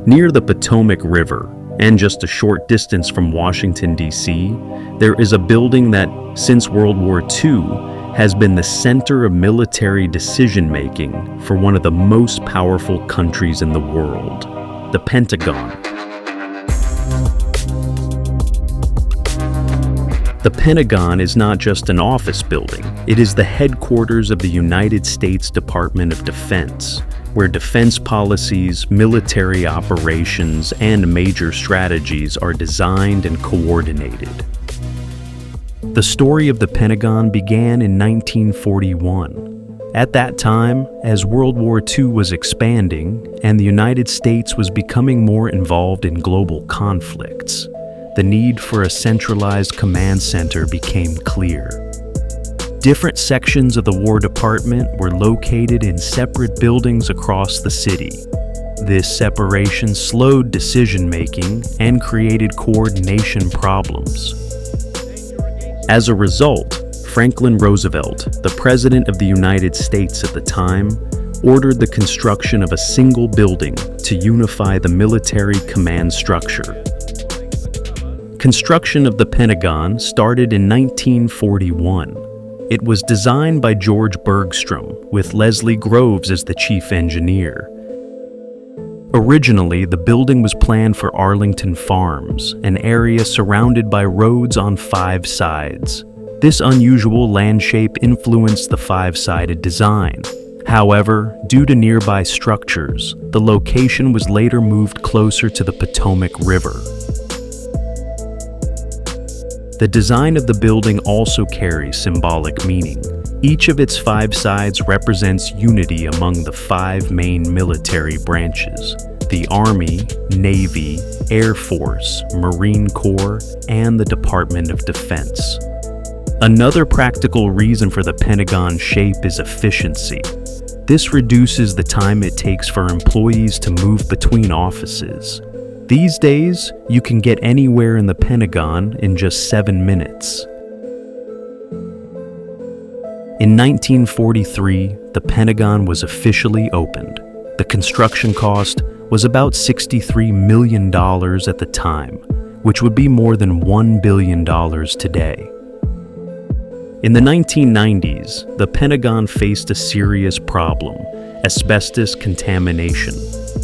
Near the Potomac River, and just a short distance from Washington, D.C., there is a building that, since World War II, has been the center of military decision-making for one of the most powerful countries in the world, the Pentagon. The Pentagon is not just an office building, it is the headquarters of the United States Department of Defense, where defense policies, military operations, and major strategies are designed and coordinated. The story of the Pentagon began in 1941. At that time, as World War II was expanding and the United States was becoming more involved in global conflicts, the need for a centralized command center became clear. Different sections of the War Department were located in separate buildings across the city. This separation slowed decision-making and created coordination problems. As a result, Franklin Roosevelt, the President of the United States at the time, ordered the construction of a single building to unify the military command structure. Construction of the Pentagon started in 1941. It was designed by George Bergstrom, with Leslie Groves as the chief engineer. Originally, the building was planned for Arlington Farms, an area surrounded by roads on 5 sides. This unusual land shape influenced the 5-sided design. However, due to nearby structures, the location was later moved closer to the Potomac River. The design of the building also carries symbolic meaning. Each of its 5 sides represents unity among the 5 main military branches: the Army, Navy, Air Force, Marine Corps, and the Department of Defense. Another practical reason for the Pentagon shape is efficiency. This reduces the time it takes for employees to move between offices. These days, you can get anywhere in the Pentagon in just 7 minutes. In 1943, the Pentagon was officially opened. The construction cost was about $63 million at the time, which would be more than $1 billion today. In the 1990s, the Pentagon faced a serious problem: asbestos contamination.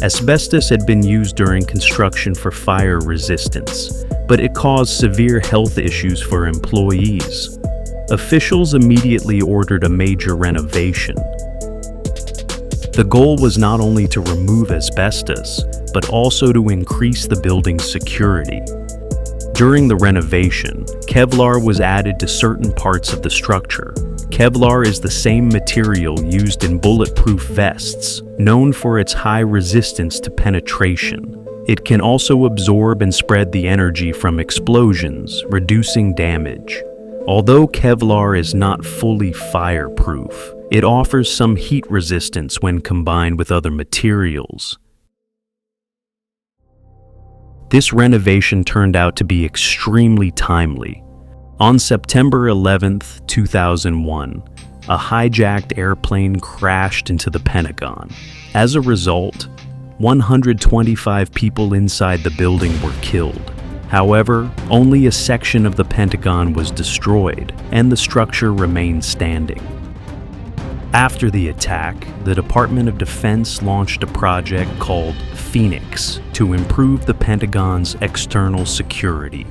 Asbestos had been used during construction for fire resistance, but it caused severe health issues for employees. Officials immediately ordered a major renovation. The goal was not only to remove asbestos, but also to increase the building's security. During the renovation, Kevlar was added to certain parts of the structure. Kevlar is the same material used in bulletproof vests, known for its high resistance to penetration. It can also absorb and spread the energy from explosions, reducing damage. Although Kevlar is not fully fireproof, it offers some heat resistance when combined with other materials. This renovation turned out to be extremely timely. On September 11, 2001, a hijacked airplane crashed into the Pentagon. As a result, 125 people inside the building were killed. However, only a section of the Pentagon was destroyed, and the structure remained standing. After the attack, the Department of Defense launched a project called Phoenix to improve the Pentagon's external security.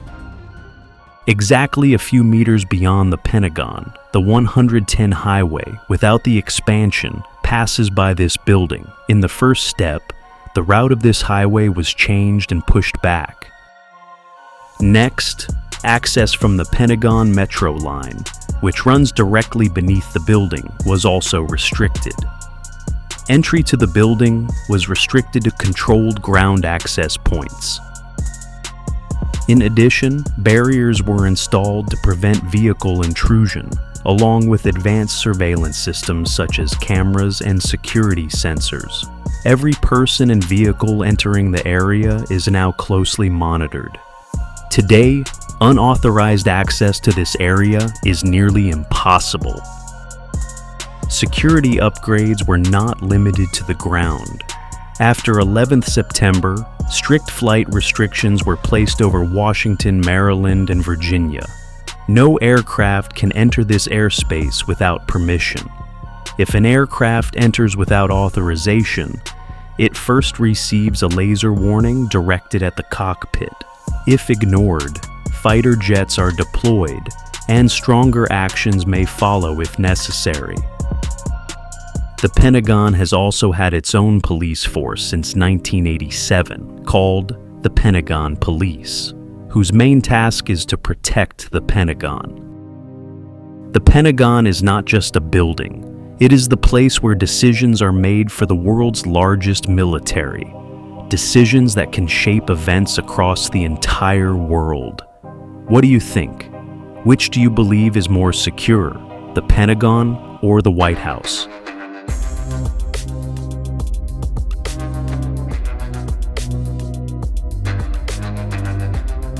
Exactly a few meters beyond the Pentagon, the 110 highway, without the expansion, passes by this building. In the first step, the route of this highway was changed and pushed back. Next, access from the Pentagon Metro line, which runs directly beneath the building, was also restricted. Entry to the building was restricted to controlled ground access points. In addition, barriers were installed to prevent vehicle intrusion, along with advanced surveillance systems such as cameras and security sensors. Every person and vehicle entering the area is now closely monitored. Today, unauthorized access to this area is nearly impossible. Security upgrades were not limited to the ground. After 11th September, Strict flight restrictions were placed over Washington, Maryland, and Virginia. No aircraft can enter this airspace without permission. If an aircraft enters without authorization, it first receives a laser warning directed at the cockpit. If ignored, fighter jets are deployed, and stronger actions may follow if necessary. The Pentagon has also had its own police force since 1987, called the Pentagon Police, whose main task is to protect the Pentagon. The Pentagon is not just a building. It is the place where decisions are made for the world's largest military, decisions that can shape events across the entire world. What do you think? Which do you believe is more secure, the Pentagon or the White House?